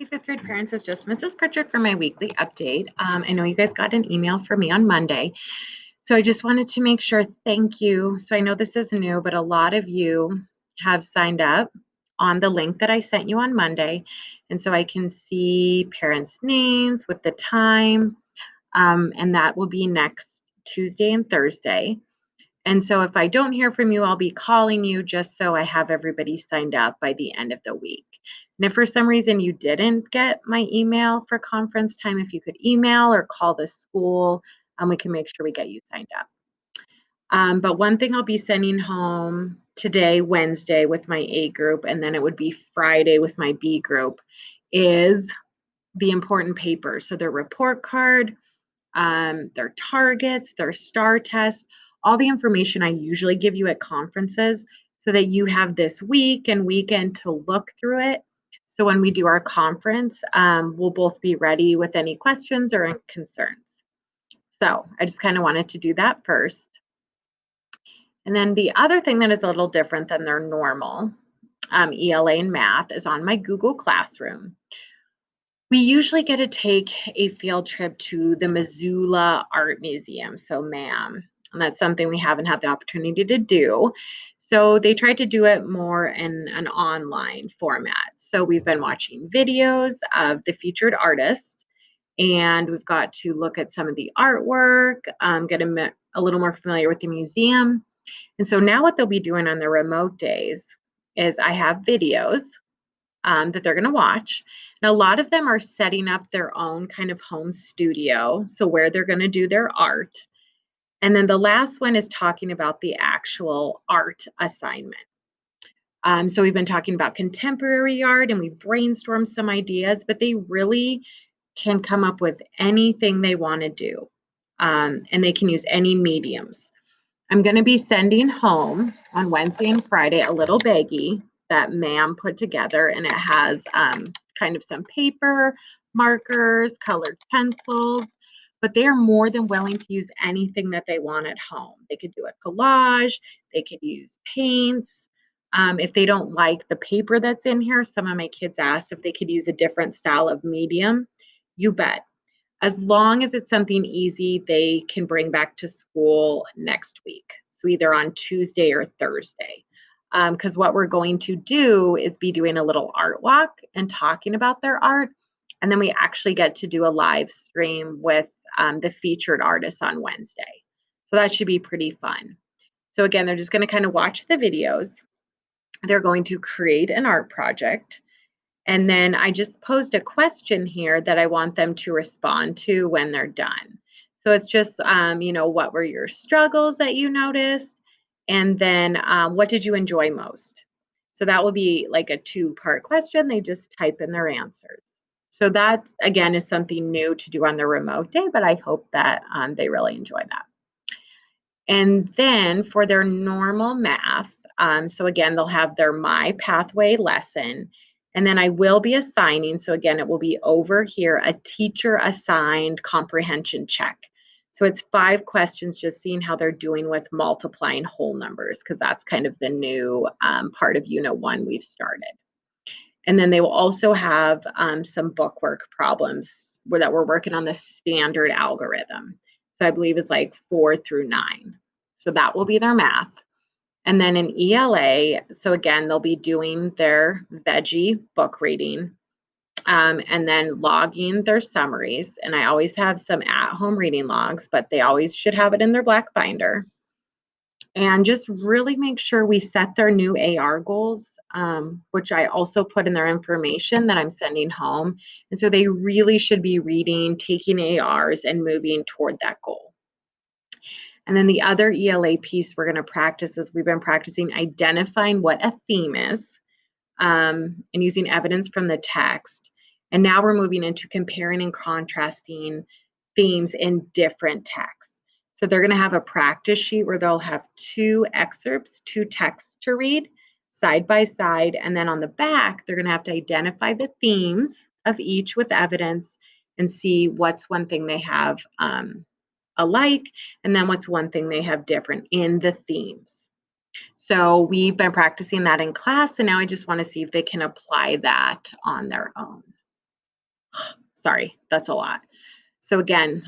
Hey, fifth grade parents, it's just Mrs. Pritchard for my weekly update. I know you guys got an email from me on Monday. So I just wanted to make sure, thank you. So I know this is new, but a lot of you have signed up on the link that I sent you on Monday. And so I can see parents' names with the time, and that will be next Tuesday and Thursday. And so if I don't hear from you, I'll be calling you just so I have everybody signed up by the end of the week. And if for some reason you didn't get my email for conference time, if you could email or call the school, we can make sure we get you signed up. But one thing I'll be sending home today, Wednesday, with my A group, and then it would be Friday with my B group, is the important papers. So their report card, their targets, their STAR tests, all the information I usually give you at conferences so that you have this week and weekend to look through it. So when we do our conference, we'll both be ready with any questions or concerns. So I just kind of wanted to do that first. And then the other thing that is a little different than their normal ELA and math is on my Google Classroom. We usually get to take a field trip to the Missoula Art Museum, so MAM, and that's something we haven't had the opportunity to do. So they tried to do it more in an online format. So we've been watching videos of the featured artist, and we've got to look at some of the artwork, get a little more familiar with the museum. And so now what they'll be doing on their remote days is I have videos that they're going to watch. And a lot of them are setting up their own kind of home studio, so where they're going to do their art. And then the last one is talking about the actual art assignment. So we've been talking about contemporary art and we brainstormed some ideas, but they really can come up with anything they want to do. And they can use any mediums. I'm going to be sending home on Wednesday and Friday a little baggie that ma'am put together, and it has kind of some paper, markers, colored pencils, but they are more than willing to use anything that they want at home. They could do a collage, they could use paints. If they don't like the paper that's in here, some of my kids asked if they could use a different style of medium. You bet. As long as it's something easy, they can bring back to school next week. So either on Tuesday or Thursday. Because what we're going to do is be doing a little art walk and talking about their art. And then we actually get to do a live stream with the featured artist on Wednesday. So that should be pretty fun. So again, they're just going to kind of watch the videos. They're going to create an art project. And then I just posed a question here that I want them to respond to when they're done. So it's just, what were your struggles that you noticed? And then what did you enjoy most? So that will be like a two-part question. They just type in their answers. So that, again, is something new to do on the remote day, but I hope that they really enjoy that. And then for their normal math, so again, they'll have their My Pathway lesson. And then I will be assigning, so again, it will be over here, a teacher assigned comprehension check. So it's 5 questions, just seeing how they're doing with multiplying whole numbers, because that's kind of the new part of Unit 1 we've started. And then they will also have some bookwork problems that we're working on the standard algorithm. So I believe it's like 4 through 9. So that will be their math. And then in ELA, so again, they'll be doing their veggie book reading and then logging their summaries. And I always have some at-home reading logs, but they always should have it in their black binder. And just really make sure we set their new AR goals, which I also put in their information that I'm sending home. And so they really should be reading, taking ARs, and moving toward that goal. And then the other ELA piece we're going to practice is we've been practicing identifying what a theme is and using evidence from the text. And now we're moving into comparing and contrasting themes in different texts. So they're going to have a practice sheet where they'll have 2 excerpts, 2 texts to read side by side. And then on the back, they're going to have to identify the themes of each with evidence and see what's one thing they have alike, and then what's one thing they have different in the themes. So we've been practicing that in class, and now I just want to see if they can apply that on their own. Sorry, that's a lot. So again,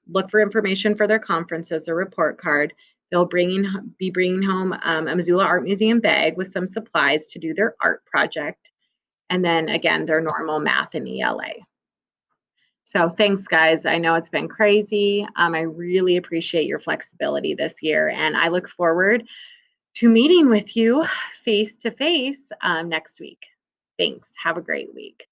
look for information for their conferences, a report card. They'll be bringing home a Missoula Art Museum bag with some supplies to do their art project, and then again their normal math and ELA. So thanks, guys. I know it's been crazy. I really appreciate your flexibility this year, and I look forward to meeting with you face to face next week. Thanks. Have a great week.